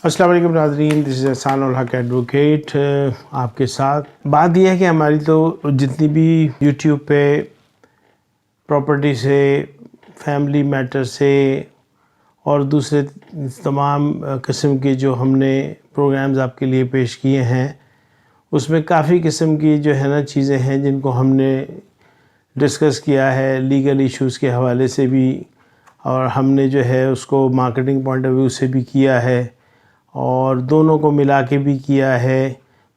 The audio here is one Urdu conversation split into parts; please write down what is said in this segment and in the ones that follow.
السلام علیکم ناظرین، دس از احسان الحق ایڈوکیٹ آپ کے ساتھ۔ بات یہ ہے کہ ہماری تو جتنی بھی یوٹیوب پہ پراپرٹی سے، فیملی میٹر سے اور دوسرے تمام قسم کے جو ہم نے پروگرامز آپ کے لیے پیش کیے ہیں، اس میں کافی قسم کی جو ہے نا چیزیں ہیں جن کو ہم نے ڈسکس کیا ہے، لیگل ایشوز کے حوالے سے بھی، اور ہم نے جو ہے اس کو مارکیٹنگ پوائنٹ آف ویو سے بھی کیا ہے اور دونوں کو ملا کے بھی کیا ہے۔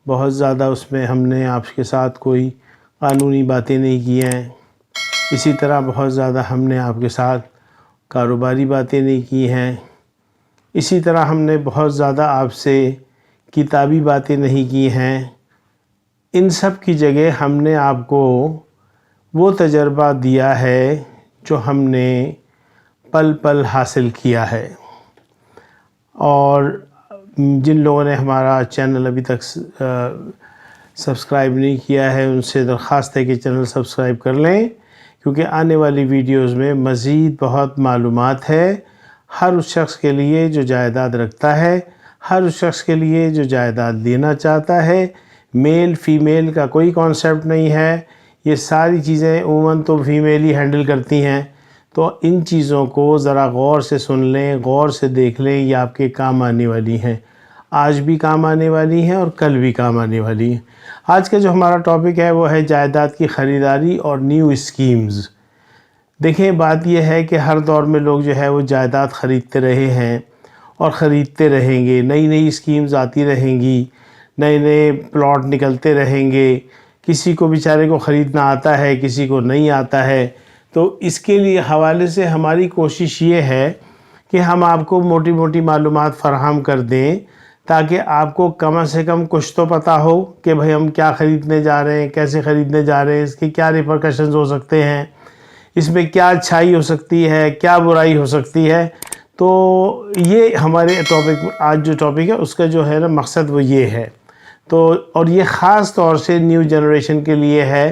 بہت زیادہ اس میں ہم نے آپ کے ساتھ کوئی قانونی باتیں نہیں کی ہیں، اسی طرح بہت زیادہ ہم نے آپ کے ساتھ کاروباری باتیں نہیں کی ہیں، اسی طرح ہم نے بہت زیادہ آپ سے کتابی باتیں نہیں کی ہیں۔ ان سب کی جگہ ہم نے آپ کو وہ تجربہ دیا ہے جو ہم نے پل پل حاصل کیا ہے، اور جن لوگوں نے ہمارا چینل ابھی تک سبسکرائب نہیں کیا ہے ان سے درخواست ہے کہ چینل سبسکرائب کر لیں، کیونکہ آنے والی ویڈیوز میں مزید بہت معلومات ہے ہر اس شخص کے لیے جو جائیداد رکھتا ہے، ہر اس شخص کے لیے جو جائیداد لینا چاہتا ہے۔ میل فیمیل کا کوئی کانسیپٹ نہیں ہے، یہ ساری چیزیں عموماً تو فیمیل ہی ہینڈل کرتی ہیں، تو ان چیزوں کو ذرا غور سے سن لیں، غور سے دیکھ لیں، یہ آپ کے کام آنے والی ہیں، آج بھی کام آنے والی ہیں اور کل بھی کام آنے والی ہیں۔ آج کا جو ہمارا ٹاپک ہے وہ ہے جائیداد کی خریداری اور نیو اسکیمز۔ دیکھیں، بات یہ ہے کہ ہر دور میں لوگ جو ہے وہ جائیداد خریدتے رہے ہیں اور خریدتے رہیں گے، نئی نئی اسکیمز آتی رہیں گی، نئے نئے پلاٹ نکلتے رہیں گے، کسی کو بیچارے کو خریدنا آتا ہے، کسی کو نہیں آتا ہے۔ تو اس کے لیے حوالے سے ہماری کوشش یہ ہے کہ ہم آپ کو موٹی موٹی معلومات فراہم کر دیں تاکہ آپ کو کم سے کم کچھ تو پتہ ہو کہ بھئی ہم کیا خریدنے جا رہے ہیں، کیسے خریدنے جا رہے ہیں، اس کے کیا ریپرکشنز ہو سکتے ہیں، اس میں کیا اچھائی ہو سکتی ہے، کیا برائی ہو سکتی ہے۔ تو یہ ہمارے ٹاپک، آج جو ٹاپک ہے اس کا جو ہے نا مقصد وہ یہ ہے۔ تو اور یہ خاص طور سے نیو جنریشن کے لیے ہے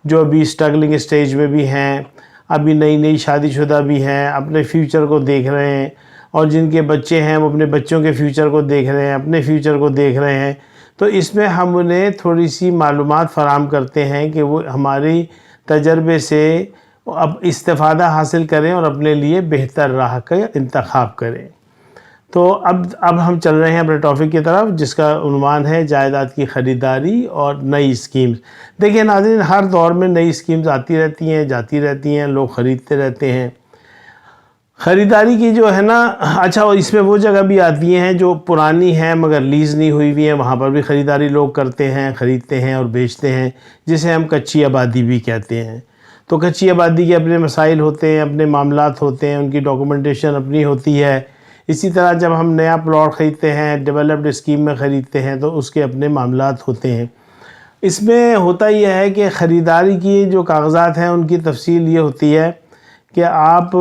جو ابھی اسٹرگلنگ اسٹیج میں بھی ہیں، ابھی نئی نئی شادی شدہ بھی ہیں، اپنے فیوچر کو دیکھ رہے ہیں، اور جن کے بچے ہیں وہ اپنے بچوں کے فیوچر کو دیکھ رہے ہیں، اپنے فیوچر کو دیکھ رہے ہیں۔ تو اس میں ہم انہیں تھوڑی سی معلومات فراہم کرتے ہیں کہ وہ ہماری تجربے سے اب استفادہ حاصل کریں اور اپنے لیے بہتر راہ کا انتخاب کریں۔ تو اب ہم چل رہے ہیں اپنے ٹاپک کی طرف، جس کا عنوان ہے جائیداد کی خریداری اور نئی اسکیمز۔ دیکھیں ناظرین، ہر دور میں نئی اسکیمز آتی رہتی ہیں، جاتی رہتی ہیں، لوگ خریدتے رہتے ہیں۔ خریداری کی جو ہے نا، اچھا، اور اس میں وہ جگہ بھی آتی ہیں جو پرانی ہیں مگر لیز نہیں ہوئی ہوئی ہیں، وہاں پر بھی خریداری لوگ کرتے ہیں، خریدتے ہیں اور بیچتے ہیں، جسے ہم کچی آبادی بھی کہتے ہیں۔ تو کچی آبادی کے اپنے مسائل ہوتے ہیں، اپنے معاملات ہوتے ہیں، ان کی ڈاکومنٹیشن اپنی ہوتی ہے۔ اسی طرح جب ہم نیا پلاٹ خریدتے ہیں، ڈیولپڈ اسکیم میں خریدتے ہیں، تو اس کے اپنے معاملات ہوتے ہیں۔ اس میں ہوتا یہ ہے کہ خریداری کی جو کاغذات ہیں ان کی تفصیل یہ ہوتی ہے کہ اب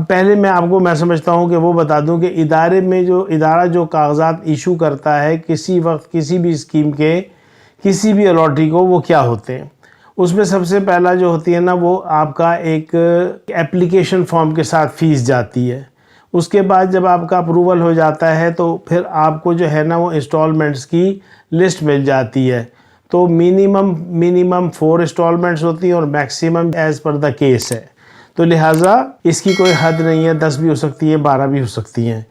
پہلے میں سمجھتا ہوں کہ وہ بتا دوں کہ ادارہ جو کاغذات ایشو کرتا ہے کسی وقت کسی بھی اسکیم کے کسی بھی الاٹری کو، وہ کیا ہوتے ہیں۔ اس میں سب سے پہلا جو ہوتی ہے نا، وہ آپ کا ایک اپلیکیشن فارم کے ساتھ فیس جاتی ہے۔ اس کے بعد جب آپ کا اپروول ہو جاتا ہے تو پھر آپ کو جو ہے نا وہ انسٹالمنٹس کی لسٹ مل جاتی ہے۔ تو منیمم 4 انسٹالمنٹس ہوتی ہیں اور maximum as per the case ہے۔ تو لہٰذا اس کی کوئی حد نہیں ہے، 10 بھی ہو سکتی ہیں، 12 بھی ہو سکتی ہیں،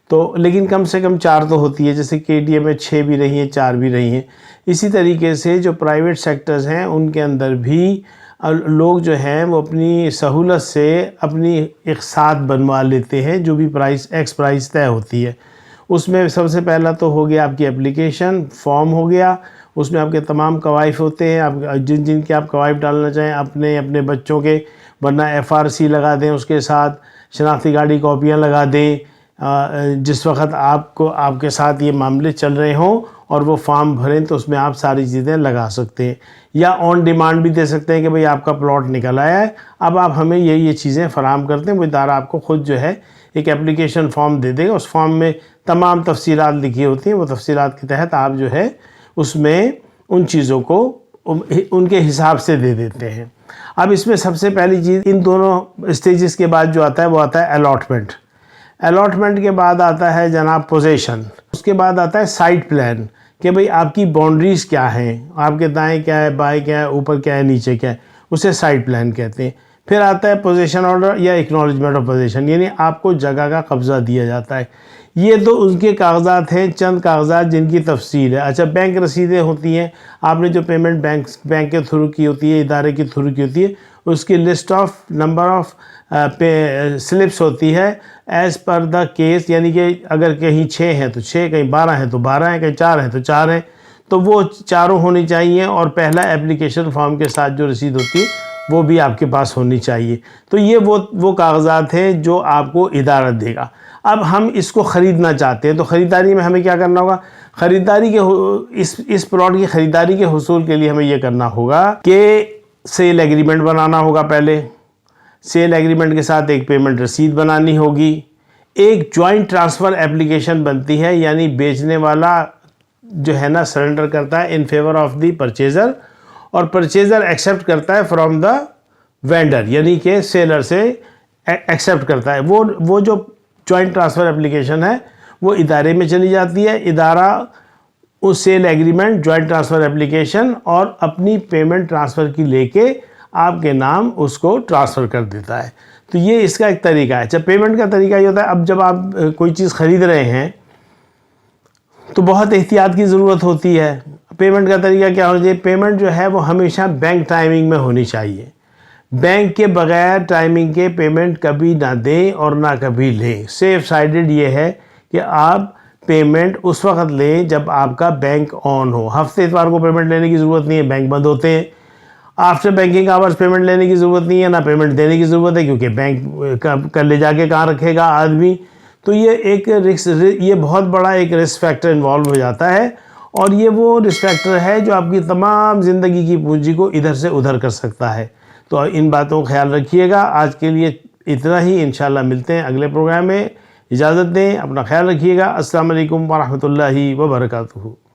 تو لیکن کم سے کم 4 تو ہوتی ہے، جیسے کے ڈی اے میں 6 بھی رہی ہیں، 4 بھی رہی ہیں۔ اسی طریقے سے جو پرائیویٹ سیکٹرز ہیں ان کے اندر بھی لوگ جو ہیں وہ اپنی سہولت سے اپنی اقساط بنوا لیتے ہیں، جو بھی ایکس پرائس طے ہوتی ہے۔ اس میں سب سے پہلا تو ہو گیا آپ کی اپلیکیشن فارم ہو گیا، اس میں آپ کے تمام کوائف ہوتے ہیں، آپ جن کے آپ کوائف ڈالنا چاہیں اپنے بچوں کے، ورنہ ایف آر سی لگا دیں، اس کے ساتھ شناختی کارڈ کی کاپیاں لگا دیں جس وقت آپ کے ساتھ یہ معاملے چل رہے ہوں، اور وہ فارم بھریں تو اس میں آپ ساری چیزیں لگا سکتے ہیں، یا آن ڈیمانڈ بھی دے سکتے ہیں کہ بھئی آپ کا پلاٹ نکل آیا ہے، اب آپ ہمیں یہ چیزیں فراہم کرتے ہیں۔ وہ ادارہ آپ کو خود جو ہے ایک اپلیکیشن فارم دے دے گا، اس فارم میں تمام تفصیلات لکھی ہوتی ہیں، وہ تفصیلات کے تحت آپ جو ہے اس میں ان چیزوں کو ان کے حساب سے دے دیتے ہیں۔ اب اس میں سب سے پہلی چیز ان دونوں اسٹیجز کے بعد جو آتا ہے وہ آتا ہے الاٹمنٹ۔ الاٹمنٹ کے بعد آتا ہے جناب پوزیشن، اس کے بعد آتا ہے سائٹ پلان کہ بھئی آپ کی باؤنڈریز کیا ہیں، آپ کے دائیں کیا ہے، بائیں کیا ہے، اوپر کیا ہے، نیچے کیا ہے، اسے سائٹ پلان کہتے ہیں۔ پھر آتا ہے پوزیشن آرڈر یا ایکنالجمنٹ آف پوزیشن، یعنی آپ کو جگہ کا قبضہ دیا جاتا ہے۔ یہ تو ان کے کاغذات ہیں، چند کاغذات جن کی تفصیل ہے۔ اچھا، بینک رسیدیں ہوتی ہیں، آپ نے جو پیمنٹ بینک کے تھرو کی ہوتی ہے، ادارے کے تھرو کی ہوتی ہے، اس کی list of number of slips ہوتی ہے ایز پر دا کیس، یعنی کہ اگر کہیں 6 ہیں تو 6، کہیں 12 ہیں تو 12 ہیں، کہیں 4 ہیں تو 4 ہیں، تو وہ چاروں ہونی چاہیے، اور پہلا اپلیکیشن فارم کے ساتھ جو رسید ہوتی ہے وہ بھی آپ کے پاس ہونی چاہیے۔ تو یہ وہ کاغذات ہیں جو آپ کو ادارہ دے گا۔ اب ہم اس کو خریدنا چاہتے ہیں تو خریداری میں ہمیں کیا کرنا ہوگا؟ خریداری کے اس پلاٹ کی خریداری کے حصول کے لیے ہمیں یہ کرنا ہوگا کہ سیل ایگریمنٹ بنانا ہوگا۔ پہلے سیل ایگریمنٹ کے ساتھ ایک پیمنٹ رسید بنانی ہوگی، ایک جوائنٹ ٹرانسفر اپلیکیشن بنتی ہے، یعنی بیچنے والا جو ہے نا سرنڈر کرتا ہے in favour of the purchaser, اور پرچیزر ایکسیپٹ کرتا ہے فرام دا وینڈر، یعنی کہ سیلر سے ایکسیپٹ کرتا ہے۔ وہ جو جوائنٹ ٹرانسفر اپلیکیشن ہے وہ ادارے میں چلی جاتی ہے، ادارہ اس sale agreement, joint transfer application اور اپنی پیمنٹ ٹرانسفر کی لے کے آپ کے نام اس کو ٹرانسفر کر دیتا ہے۔ تو یہ اس کا ایک طریقہ ہے۔ جب پیمنٹ کا طریقہ یہ ہوتا ہے، اب جب آپ کوئی چیز خرید رہے ہیں تو بہت احتیاط کی ضرورت ہوتی ہے۔ پیمنٹ کا طریقہ کیا ہونا چاہیے؟ پیمنٹ جو ہے وہ ہمیشہ بینک ٹائمنگ میں ہونی چاہیے۔ بینک کے بغیر ٹائمنگ کے پیمنٹ کبھی نہ دیں اور نہ کبھی لیں۔ سیف سائیڈڈ یہ ہے کہ آپ پیمنٹ اس وقت لیں جب آپ کا بینک آن ہو۔ ہفتے اتوار کو پیمنٹ لینے کی ضرورت نہیں ہے، بینک بند ہوتے ہیں۔ آفٹر بینکنگ آورز پیمنٹ لینے کی ضرورت نہیں ہے، نہ پیمنٹ دینے کی ضرورت ہے، کیونکہ بینک کل لے جا کے کہاں رکھے گا آدمی۔ تو یہ بہت بڑا ایک رسک فیکٹر انوالو ہو جاتا ہے، اور یہ وہ رسک فیکٹر ہے جو آپ کی تمام زندگی کی پونجی کو ادھر سے ادھر کر سکتا ہے۔ تو ان باتوں کا خیال رکھیے گا۔ آج کے لیے اتنا ہی، انشاءاللہ ملتے ہیں اگلے پروگرام میں۔ اجازت دیں، اپنا خیال رکھیے گا۔ السلام علیکم ورحمۃ اللہ وبرکاتہ۔